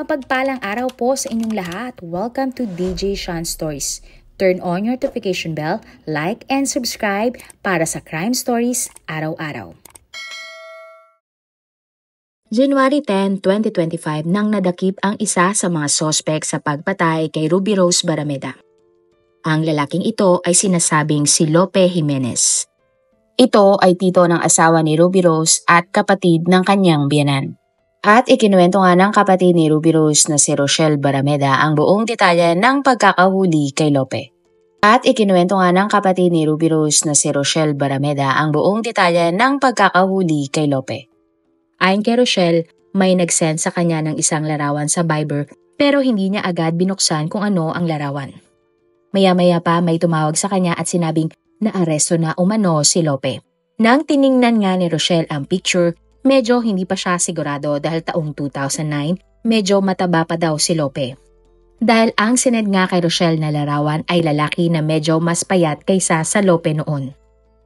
Mapagpalang araw po sa inyong lahat. Welcome to DJ Sean Stories. Turn on your notification bell, like and subscribe para sa crime stories araw-araw. January 10, 2025 nang nadakip ang isa sa mga sospek sa pagpatay kay Ruby Rose Barameda. Ang lalaking ito ay sinasabing si Lope Jimenez. Ito ay tito ng asawa ni Ruby Rose at kapatid ng kanyang biyenan. At ikinuwento nga ng kapatid ni Ruby Rose na si Rochelle Barameda ang buong detalye ng pagkakahuli kay Lope. Ayon kay Rochelle, may nag-send sa kanya ng isang larawan sa Viber pero hindi niya agad binuksan kung ano ang larawan. Maya-maya pa may tumawag sa kanya at sinabing naaresto na umano si Lope. Nang tiningnan nga ni Rochelle ang picture, medyo hindi pa siya sigurado dahil taong 2009, medyo mataba pa daw si Lope. Dahil ang sinend nga kay Rochelle na larawan ay lalaki na medyo mas payat kaysa sa Lope noon.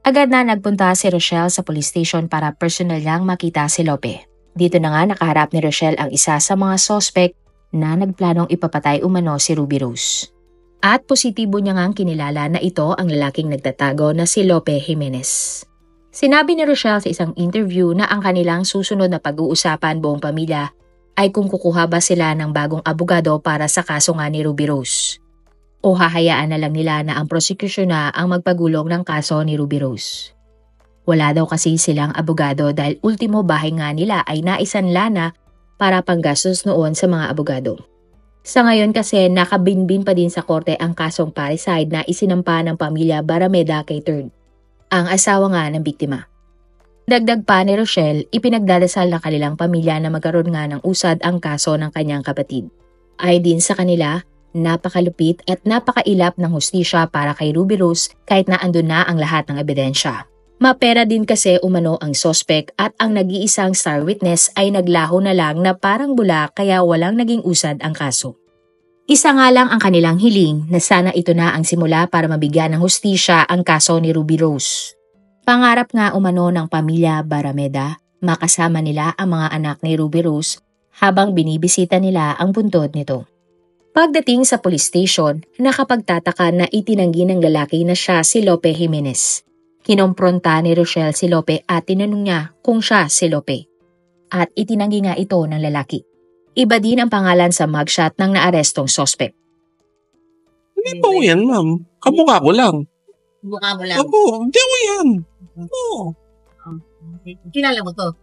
Agad na nagpunta si Rochelle sa police station para personal niyang makita si Lope. Dito na nga nakaharap ni Rochelle ang isa sa mga suspect na nagplanong ipapatay umano si Ruby Rose. At positibo niya ngang kinilala na ito ang lalaking nagtatago na si Lope Jimenez. Sinabi ni Rochelle sa isang interview na ang kanilang susunod na pag-uusapan buong pamilya ay kung kukuha ba sila ng bagong abogado para sa kaso nga ni Ruby Rose. O hahayaan na lang nila na ang prosecution na ang magpagulong ng kaso ni Ruby Rose. Wala daw kasi silang abogado dahil ultimo bahay nga nila ay naisanla na para panggastos noon sa mga abogado. Sa ngayon kasi nakabinbin pa din sa korte ang kasong parricide na isinampa ng pamilya Barameda kay Third, ang asawa nga ng biktima. Dagdag pa ni Rochelle, ipinagdadasal ng kanilang pamilya na magkaroon nga ng usad ang kaso ng kanyang kapatid. Ay din sa kanila, napakalupit at napakailap ng hustisya para kay Ruby Rose kahit na andun na ang lahat ng ebidensya. Mapera din kasi umano ang sospek at ang nag-iisang star witness ay naglaho na lang na parang bula kaya walang naging usad ang kaso. Isa nga lang ang kanilang hiling na sana ito na ang simula para mabigyan ng hustisya ang kaso ni Ruby Rose. Pangarap nga umano ng pamilya Barameda, makasama nila ang mga anak ni Ruby Rose habang binibisita nila ang buntod nito. Pagdating sa police station, nakapagtataka na itinanggi ng lalaki na siya si Lope Jimenez. Kinompronta ni Rochelle si Lope at tinanong niya kung siya si Lope. At itinanggi nga ito ng lalaki. Iba din ang pangalan sa mugshot ng naarestong suspect. Hindi po yan, ma'am. Kamukha ko lang. Mukha mo lang. Opo, hindi ko yan. Oo. Kilala mo to?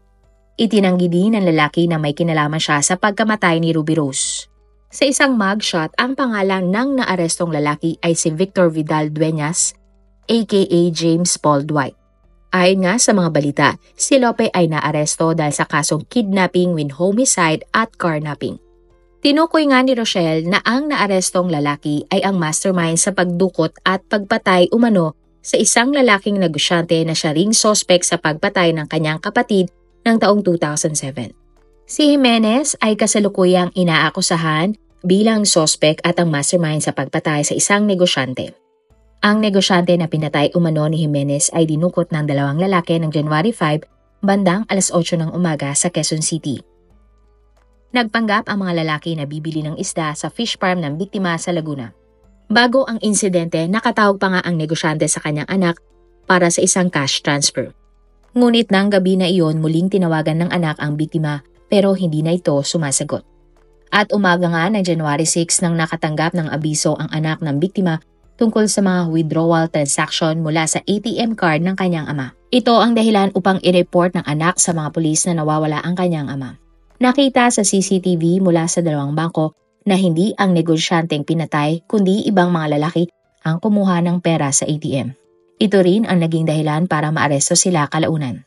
Itinanggi din ng lalaki na may kinalaman siya sa pagkamatay ni Ruby Rose. Sa isang mugshot, ang pangalan ng naarestong lalaki ay si Victor Vidal Dueñas, aka James Paul Dwight. Ayon nga sa mga balita, si Lope ay naaresto dahil sa kasong kidnapping with homicide at carnapping. Tinukoy nga ni Rochelle na ang naarestong lalaki ay ang mastermind sa pagdukot at pagpatay umano sa isang lalaking negosyante na siya ring sospek sa pagpatay ng kanyang kapatid ng taong 2007. Si Jimenez ay kasalukuyang inaakusahan bilang sospek at ang mastermind sa pagpatay sa isang negosyante. Ang negosyante na pinatay umano ni Jimenez ay dinukot ng dalawang lalaki ng January 5 bandang alas 8 ng umaga sa Quezon City. Nagpanggap ang mga lalaki na bibili ng isda sa fish farm ng biktima sa Laguna. Bago ang insidente, nakatawag pa nga ang negosyante sa kanyang anak para sa isang cash transfer. Ngunit nang gabi na iyon muling tinawagan ng anak ang biktima pero hindi na ito sumasagot. At umaga nga ng January 6 nang nakatanggap ng abiso ang anak ng biktima tungkol sa mga withdrawal transaction mula sa ATM card ng kanyang ama. Ito ang dahilan upang i-report ng anak sa mga pulis na nawawala ang kanyang ama. Nakita sa CCTV mula sa dalawang bangko na hindi ang negosyanteng pinatay kundi ibang mga lalaki ang kumuha ng pera sa ATM. Ito rin ang naging dahilan para maaresto sila kalaunan.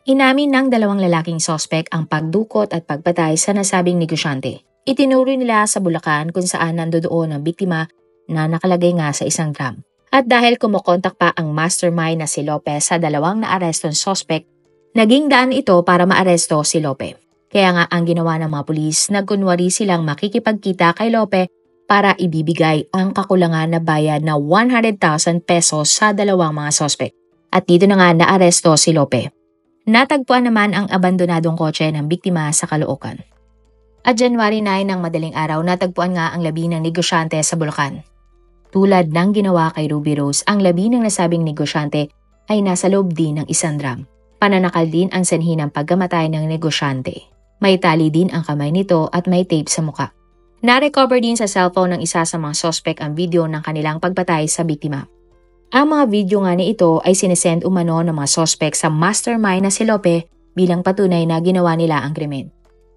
Inamin ng dalawang lalaking sospek ang pagdukot at pagpatay sa nasabing negosyante. Itinuro nila sa Bulacan kung saan nandoon ang biktima na nakalagay nga sa isang drum. At dahil kumukontak pa ang mastermind na si Lope sa dalawang naarestong sospek, naging daan ito para maaresto si Lope. Kaya nga ang ginawa ng mga pulis, nagkunwari silang makikipagkita kay Lope para ibibigay ang kakulangan na bayad na 100,000 pesos sa dalawang mga sospek. At dito na nga naaresto si Lope. Natagpuan naman ang abandonadong kotse ng biktima sa Caloocan. At January 9 ng madaling araw natagpuan nga ang labi ng negosyante sa Bulacan. Tulad ng ginawa kay Ruby Rose, ang labi ng nasabing negosyante ay nasa loob din ng isang drum. Pananakal din ang sanhi ng pagkamatay ng negosyante. May tali din ang kamay nito at may tape sa muka. Na-recover din sa cellphone ng isa sa mga suspect ang video ng kanilang pagpatay sa biktima. Ang mga video nga ni ito ay sinesend umano ng mga suspect sa mastermind na si Lope bilang patunay na ginawa nila ang krimen.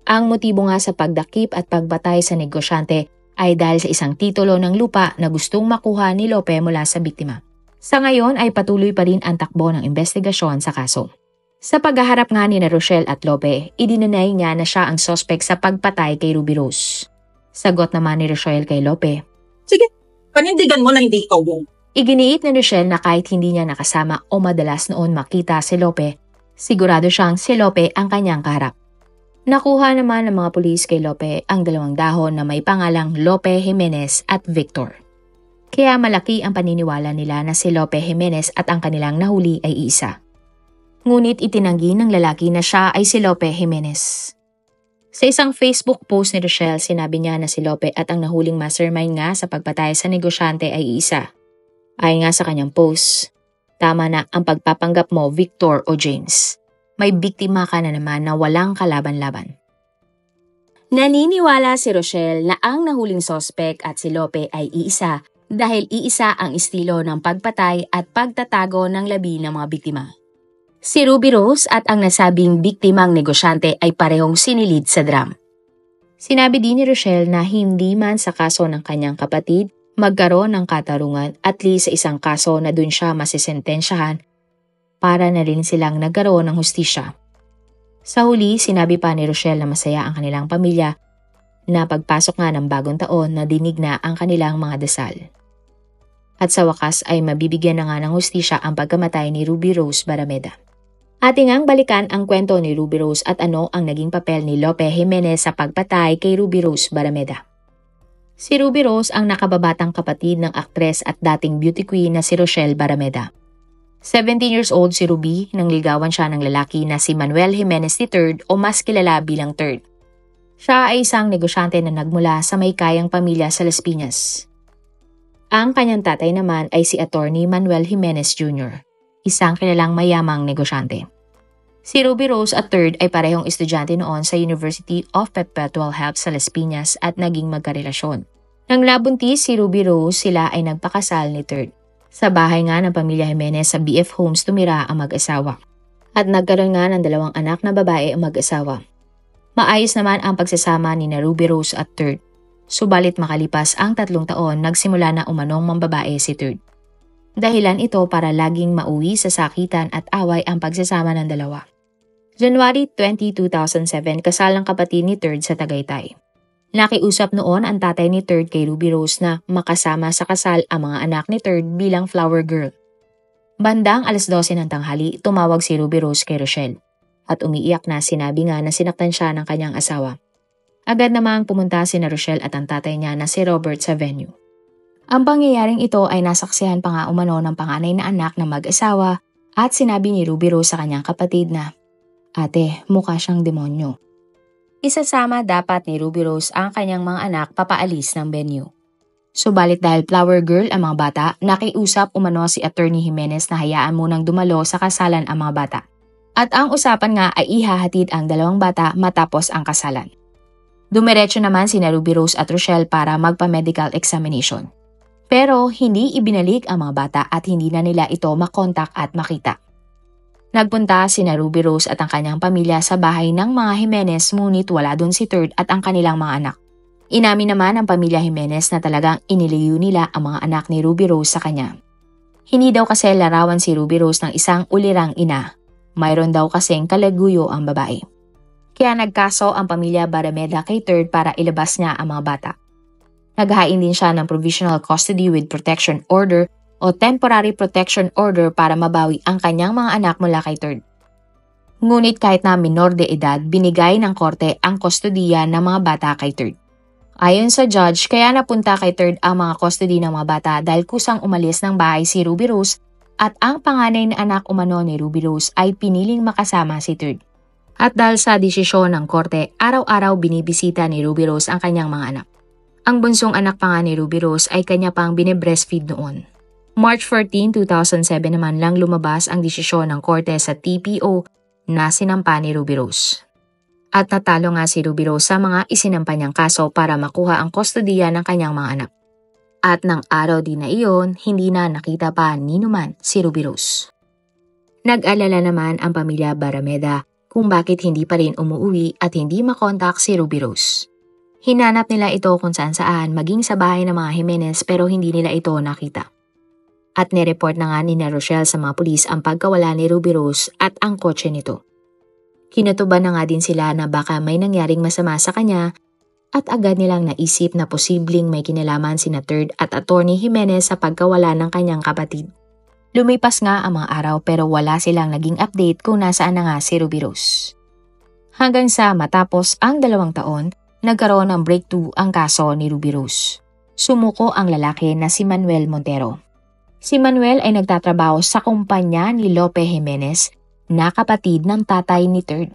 Ang motibo nga sa pagdakip at pagbatay sa negosyante ay dahil sa isang titulo ng lupa na gustong makuha ni Lope mula sa biktima. Sa ngayon ay patuloy pa rin ang takbo ng investigasyon sa kaso. Sa paghaharap nga ni Rochelle at Lope, idinanay niya na siya ang suspect sa pagpatay kay Ruby Rose. Sagot naman ni Rochelle kay Lope, Sige, panindigan mo na hindi ikaw yun. iginiit ni Rochelle na kahit hindi niya nakasama o madalas noon makita si Lope, sigurado siyang si Lope ang kanyang kaharap. Nakuha naman ng mga pulis kay Lope ang dalawang dahon na may pangalang Lope Jimenez at Victor. Kaya malaki ang paniniwala nila na si Lope Jimenez at ang kanilang nahuli ay isa. Ngunit itinanggi ng lalaki na siya ay si Lope Jimenez. Sa isang Facebook post ni Rochelle, sinabi niya na si Lope at ang nahuling mastermind nga sa pagpatay sa negosyante ay isa. Ayon nga sa kanyang post, tama na ang pagpapanggap mo Victor o James. May biktima ka na naman na walang kalaban-laban. Naniniwala si Rochelle na ang nahuling sospek at si Lope ay iisa dahil iisa ang estilo ng pagpatay at pagtatago ng labi ng mga biktima. Si Ruby Rose at ang nasabing biktimang negosyante ay parehong sinilid sa drum. Sinabi din ni Rochelle na hindi man sa kaso ng kanyang kapatid magkaroon ng katarungan at least sa isang kaso na dun siya masisentensyahan para na rin silang nagkaroon ng hustisya. Sa huli, sinabi pa ni Rochelle na masaya ang kanilang pamilya na pagpasok nga ng bagong taon na dinig na ang kanilang mga dasal. At sa wakas ay mabibigyan na nga ng hustisya ang pagkamatay ni Ruby Rose Barameda. Ating ang balikan ang kwento ni Ruby Rose at ano ang naging papel ni Lope Jimenez sa pagpatay kay Ruby Rose Barameda. Si Ruby Rose ang nakababatang kapatid ng aktres at dating beauty queen na si Rochelle Barameda. 17 years old si Ruby nang ligawan siya ng lalaki na si Manuel Jimenez III o mas kilala bilang Third. Siya ay isang negosyante na nagmula sa may kayang pamilya sa Las Piñas. Ang kanyang tatay naman ay si Attorney Manuel Jimenez Jr., isang kilalang mayamang negosyante. Si Ruby Rose at Third ay parehong estudyante noon sa University of Perpetual Help sa Las Piñas at naging magkarelasyon. Nang labuntis si Ruby Rose, sila ay nagpakasal ni Third. Sa bahay nga ng pamilya Jimenez sa BF Homes tumira ang mag-asawa. At nagkaroon nga ng 2 anak na babae ang mag-asawa. Maayos naman ang pagsasama ni Ruby Rose at Third. Subalit makalipas ang 3 taon, nagsimula na umanong mambabae si Third. Dahilan ito para laging mauwi sa sakitan at away ang pagsasama ng dalawa. January 20, 2007, kasal ang kapatid ni Third sa Tagaytay. Nakiusap noon ang tatay ni Third kay Ruby Rose na makasama sa kasal ang mga anak ni Third bilang flower girl. Bandang 12:00 ng tanghali, tumawag si Ruby Rose kay Rochelle at umiiyak na sinabi nga na sinaktan siya ng kanyang asawa. Agad namang pumunta si Rochelle at ang tatay niya na si Robert sa venue. Ang pangyayaring ito ay nasaksihan pa nga umano ng panganay na anak ng mag-asawa at sinabi ni Ruby Rose sa kanyang kapatid na, "Ate, mukha siyang demonyo." Isasama dapat ni Ruby Rose ang kanyang mga anak papaalis ng venue. Subalit dahil flower girl ang mga bata, nakiusap umano si Attorney Jimenez na hayaan munang dumalo sa kasalan ang mga bata. At ang usapan nga ay ihahatid ang 2 bata matapos ang kasalan. Dumiretso naman si Ruby Rose at Rochelle para magpa-medical examination. Pero hindi ibinalik ang mga bata at hindi na nila ito makontak at makita. Nagpunta si Ruby Rose at ang kanyang pamilya sa bahay ng mga Jimenez ngunit wala doon si Third at ang kanilang mga anak. Inamin naman ang pamilya Jimenez na talagang inilayo nila ang mga anak ni Ruby Rose sa kanya. Hindi daw kasi larawan si Ruby Rose ng isang ulirang ina. Mayroon daw kasing kalaguyo ang babae. Kaya nagkaso ang pamilya Barameda kay Third para ilabas niya ang mga bata. Naghain din siya ng Provisional Custody with Protection Order o Temporary Protection Order para mabawi ang kanyang mga anak mula kay Third. Ngunit kahit na minor de edad, binigay ng korte ang kustodiya ng mga bata kay Third. Ayon sa judge, kaya napunta kay Third ang mga custody ng mga bata dahil kusang umalis ng bahay si Ruby Rose at ang panganay na anak umano ni Ruby Rose ay piniling makasama si Third. At dahil sa desisyon ng korte, araw-araw binibisita ni Ruby Rose ang kanyang mga anak. Ang bunsong anak pa nga ni Ruby Rose ay kanya pang binibreastfeed noon. March 14, 2007 naman lang lumabas ang desisyon ng korte sa TPO na sinampa ni Ruby Rose. At natalo nga si Ruby Rose sa mga isinampa niyang kaso para makuha ang kustodiya ng kanyang mga anak. At ng araw din na iyon, hindi na nakita pa ni numan si Ruby Rose. Nag-alala naman ang pamilya Barameda kung bakit hindi pa rin umuwi at hindi makontak si Ruby Rose. Hinanap nila ito kung saan maging sa bahay ng mga Jimenez pero hindi nila ito nakita. At nireport na nga ni Rochelle sa mga pulis ang pagkawala ni Ruby Rose at ang kotse nito. Kinutuban na nga din sila na baka may nangyaring masama sa kanya at agad nilang naisip na posibleng may kinalaman sina Third at Attorney Jimenez sa pagkawala ng kanyang kapatid. Lumipas nga ang mga araw pero wala silang naging update kung nasaan na nga si Ruby Rose. Hanggang sa matapos ang 2 taon, nagkaroon ng breakthrough ang kaso ni Ruby Rose. Sumuko ang lalaki na si Manuel Montero. Si Manuel ay nagtatrabaho sa kumpanya ni Lope Jimenez na kapatid ng tatay ni Third.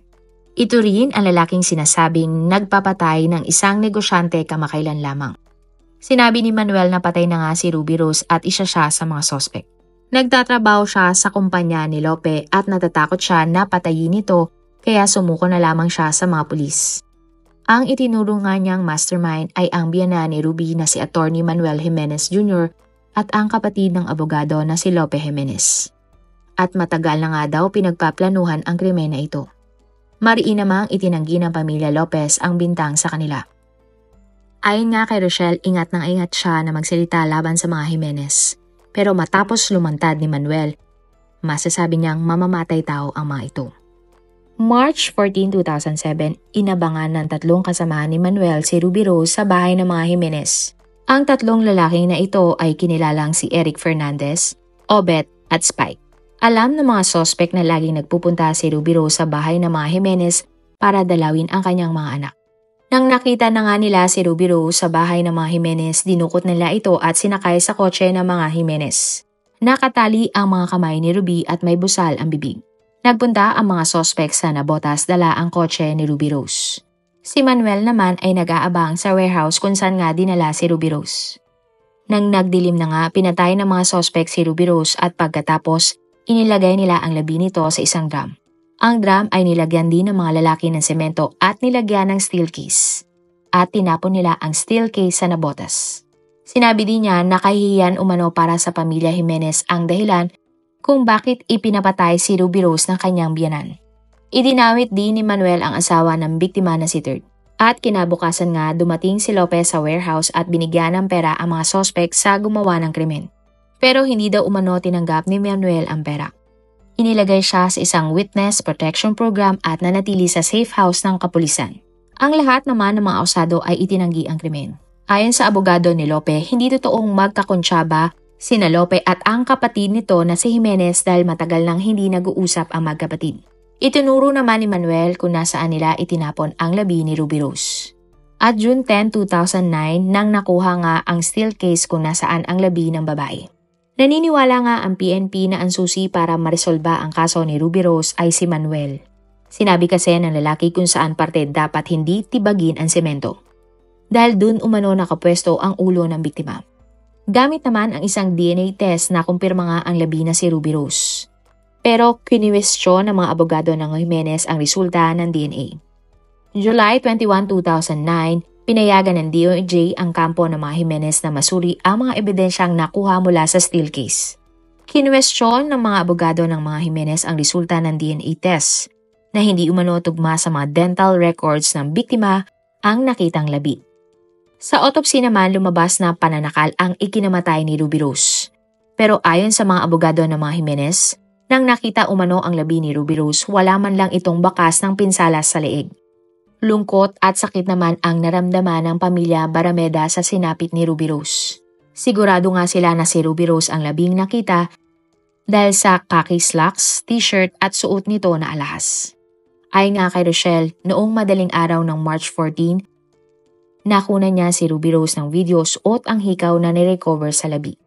Ito rin ang lalaking sinasabing nagpapatay ng isang negosyante kamakailan lamang. Sinabi ni Manuel na patay na nga si Ruby Rose at isa siya sa mga sospek. Nagtatrabaho siya sa kumpanya ni Lope at natatakot siya na patayin ito kaya sumuko na lamang siya sa mga pulis. Ang itinuro nga niyang mastermind ay ang biyana ni Ruby na si Attorney Manuel Jimenez Jr. at ang kapatid ng abogado na si Lope Jimenez. At matagal na nga daw pinagpaplanuhan ang krimen na ito. Mariin namang itinanggi ng pamilya Lopez ang bintang sa kanila. Ayon nga kay Rochelle, ingat siya na magsalita laban sa mga Jimenez. Pero matapos lumantad ni Manuel, masasabi niyang mamamatay tao ang mga ito. March 14, 2007, inabangan ng 3 kasamahan ni Manuel si Ruby Rose sa bahay ng mga Jimenez. Ang 3 lalaking na ito ay kinilalang si Eric Fernandez, Obet at Spike. Alam ng mga sospek na laging nagpupunta si Ruby Rose sa bahay ng mga Jimenez para dalawin ang kanyang mga anak. Nang nakita na nga nila si Ruby Rose sa bahay ng mga Jimenez, dinukot nila ito at sinakay sa kotse ng mga Jimenez. Nakatali ang mga kamay ni Ruby at may busal ang bibig. Nagpunta ang mga sospek sa nabotas dala ang kotse ni Ruby Rose. Si Manuel naman ay nag-aabang sa warehouse kung saan nga dinala si Ruby Rose. Nang nagdilim na nga, pinatay ng mga sospek si Ruby Rose at pagkatapos, inilagay nila ang labi nito sa isang drum. Ang drum ay nilagyan din ng mga lalaki ng semento at nilagyan ng steel case. At tinapon nila ang steel case sa nabotas. Sinabi din niya na kahihiyan umano para sa pamilya Jimenez ang dahilan kung bakit ipinapatay si Ruby Rose ng kanyang biyanan. Idinawit din ni Manuel ang asawa ng biktima na si Third. At kinabukasan nga dumating si Lopez sa warehouse at binigyan ng pera ang mga sospek sa gumawa ng krimen. Pero hindi daw umano tinanggap ni Manuel ang pera. Inilagay siya sa isang witness protection program at nanatili sa safe house ng kapulisan. Ang lahat naman ng mga akusado ay itinanggi ang krimen. Ayon sa abogado ni Lope, hindi totoong magkakonsyaba sina Lope at ang kapatid nito na si Jimenez dahil matagal nang hindi nag-uusap ang magkapatid. Itinuro naman ni Manuel kung nasaan nila itinapon ang labi ni Ruby Rose. At June 10, 2009 nang nakuha nga ang steel case kung nasaan ang labi ng babae. Naniniwala nga ang PNP na ang susi para maresolba ang kaso ni Ruby Rose ay si Manuel. Sinabi kasi ng lalaki kung saan parte dapat hindi tibagin ang semento. Dahil dun umano nakapwesto ang ulo ng biktima. Gamit naman ang isang DNA test na kumpirma nga ang labi na si Ruby Rose. Pero kiniwestiyon ng mga abogado ng Jimenez ang resulta ng DNA. July 21, 2009, pinayagan ng DOJ ang kampo ng mga Jimenez na masuri ang mga ebidensyang nakuha mula sa steel case. Kinwestiyon ng mga abogado ng mga Jimenez ang resulta ng DNA test na hindi umano tugma sa mga dental records ng biktima ang nakitang labi. Sa autopsy naman lumabas na pananakal ang ikinamatay ni Ruby Rose. Pero ayon sa mga abogado ng mga Jimenez, nang nakita umano ang labi ni Ruby Rose, wala man lang itong bakas ng pinsalas sa leeg. Lungkot at sakit naman ang naramdaman ng pamilya Barameda sa sinapit ni Ruby Rose. Sigurado nga sila na si Ruby Rose ang labing nakita dahil sa khaki slacks, t-shirt at suot nito na alahas. Ayon nga kay Rochelle, noong madaling araw ng March 14, nakuna niya si Ruby Rose ng video suot ang hikaw na nirecover sa labi.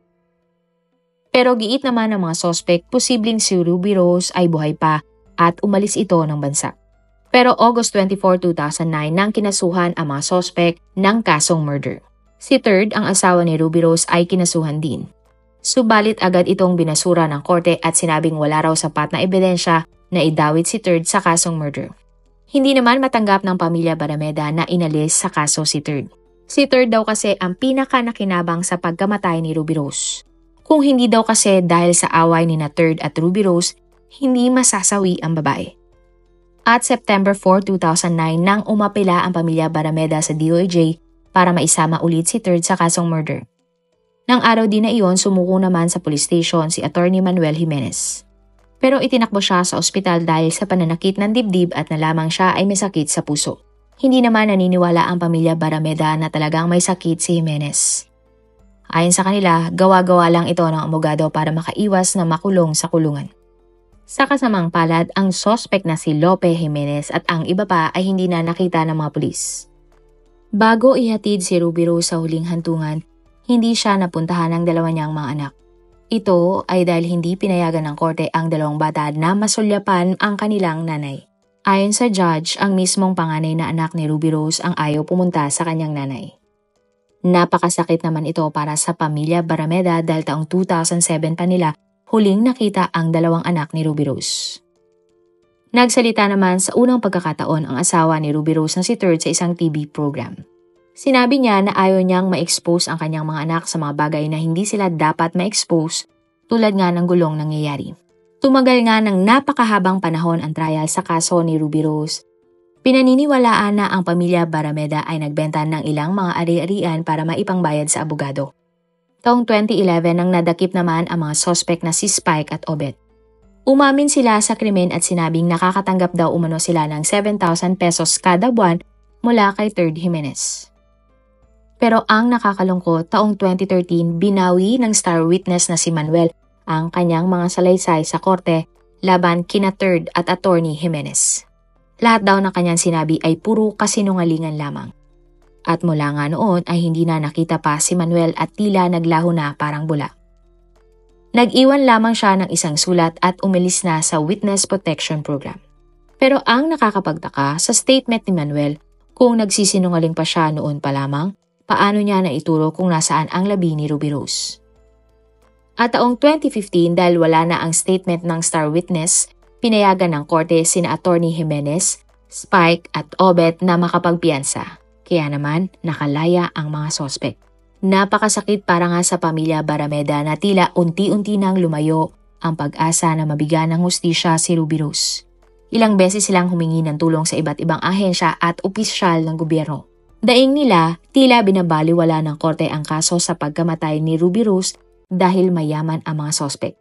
Pero giit naman ng mga sospek, posibleng si Ruby Rose ay buhay pa at umalis ito ng bansa. Pero August 24, 2009 nang kinasuhan ang mga sospek ng kasong murder. Si Third, ang asawa ni Ruby Rose, ay kinasuhan din. Subalit agad itong binasura ng korte at sinabing wala raw sapat na ebidensya na idawit si Third sa kasong murder. Hindi naman matanggap ng pamilya Barameda na inalis sa kaso si Third. Si Third daw kasi ang pinaka-nakinabang sa pagkamatay ni Ruby Rose. Kung hindi daw kasi dahil sa away ni na Third at Ruby Rose, hindi masasawi ang babae. At September 4, 2009 nang umapela ang pamilya Barameda sa DOJ para maisama ulit si Third sa kasong murder. Nang araw din na iyon, sumuko naman sa police station si Attorney Manuel Jimenez. Pero itinakbo siya sa ospital dahil sa pananakit ng dibdib at nalamang siya ay may sakit sa puso. Hindi naman naniniwala ang pamilya Barameda na talagang may sakit si Jimenez. Ayon sa kanila, gawa-gawa lang ito ng abogado para makaiwas na makulong sa kulungan. Sa kasamang palad, ang sospek na si Lope Jimenez at ang iba pa ay hindi na nakita ng mga pulis. Bago ihatid si Ruby Rose sa huling hantungan, hindi siya napuntahan ng dalawa niyang mga anak. Ito ay dahil hindi pinayagan ng korte ang dalawang bata na masulyapan ang kanilang nanay. Ayon sa judge, ang mismong panganay na anak ni Ruby Rose ang ayaw pumunta sa kanyang nanay. Napakasakit naman ito para sa pamilya Barameda dahil taong 2007 pa nila huling nakita ang dalawang anak ni Ruby Rose. Nagsalita naman sa unang pagkakataon ang asawa ni Ruby Rose na si Third sa isang TV program. Sinabi niya na ayaw niyang ma-expose ang kanyang mga anak sa mga bagay na hindi sila dapat ma-expose tulad nga ng gulong nangyayari. Tumagal nga ng napakahabang panahon ang trial sa kaso ni Ruby Rose. Pinaniniwalaan na ang pamilya Barameda ay nagbenta ng ilang mga ari-arian para maipangbayad sa abogado. Taong 2011 nang nadakip naman ang mga sospek na si Spike at Obet. Umamin sila sa krimen at sinabing nakakatanggap daw umano sila ng 7,000 pesos kada buwan mula kay Third Jimenez. Pero ang nakakalungkot, taong 2013 binawi ng star witness na si Manuel ang kanyang mga salaysay sa korte laban kina Third at Attorney Jimenez. Lahat daw ng kanyang sinabi ay puro kasinungalingan lamang. At mula nga noon ay hindi na nakita pa si Manuel at tila naglaho na parang bula. Nag-iwan lamang siya ng isang sulat at umalis na sa Witness Protection Program. Pero ang nakakapagtaka sa statement ni Manuel, kung nagsisinungaling pa siya noon pa lamang, paano niya naituro kung nasaan ang labi ni Ruby Rose. At taong 2015 dahil wala na ang statement ng star witness, pinayagan ng korte sina Attorney Jimenez, Spike at Obet na makapagpiyansa. Kaya naman nakalaya ang mga sospek. Napakasakit para nga sa pamilya Barameda na tila unti-unti nang lumayo ang pag-asa na mabigyan ng hustisya si Ruby Rose. Ilang beses silang humingi ng tulong sa iba't ibang ahensya at opisyal ng gobyerno. Daing nila, tila binabaliwala ng korte ang kaso sa pagkamatay ni Ruby Rose dahil mayaman ang mga sospek.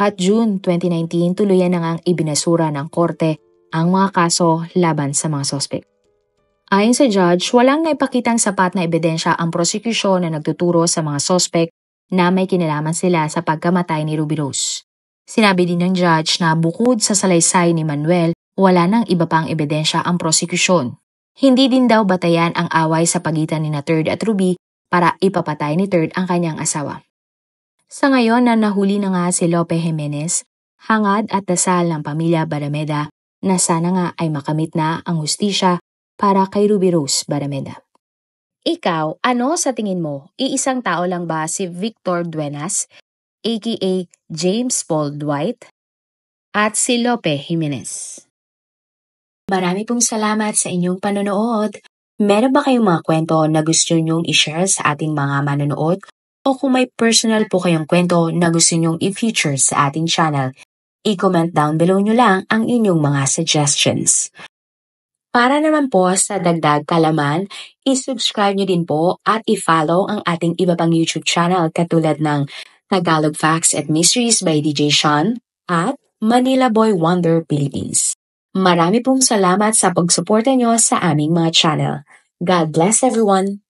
At June 2019, tuluyan na ngang ibinasura ng korte ang mga kaso laban sa mga sospek. Ayon sa judge, walang naipakitang sapat na ebidensya ang prosekusyon na nagtuturo sa mga sospek na may kinalaman sila sa pagkamatay ni Ruby Rose. Sinabi din ng judge na bukod sa salaysay ni Manuel, wala nang iba pang ebidensya ang prosekusyon. Hindi din daw batayan ang away sa pagitan ni na Third at Ruby para ipapatay ni Third ang kanyang asawa. Sa ngayon na nahuli na nga si Lope Jimenez, hangad at dasal ng pamilya Barameda na sana nga ay makamit na ang hustisya para kay Ruby Rose Barameda. Ikaw, ano sa tingin mo? Iisang tao lang ba si Victor Duenas, aka James Paul Dwight, at si Lope Jimenez? Marami pong salamat sa inyong panonood. Meron ba kayong mga kwento na gusto nyong i-share sa ating mga manonood? O kung may personal po kayong kwento na gusto nyong i-feature sa ating channel, i-comment down below nyo lang ang inyong mga suggestions. Para naman po sa dagdag kalaman, i-subscribe nyo din po at i-follow ang ating iba pang YouTube channel katulad ng Tagalog Facts and Mysteries by DJ Sean at Manila Boy Wonder Philippines. Marami pong salamat sa pagsuporta nyo sa aming mga channel. God bless everyone!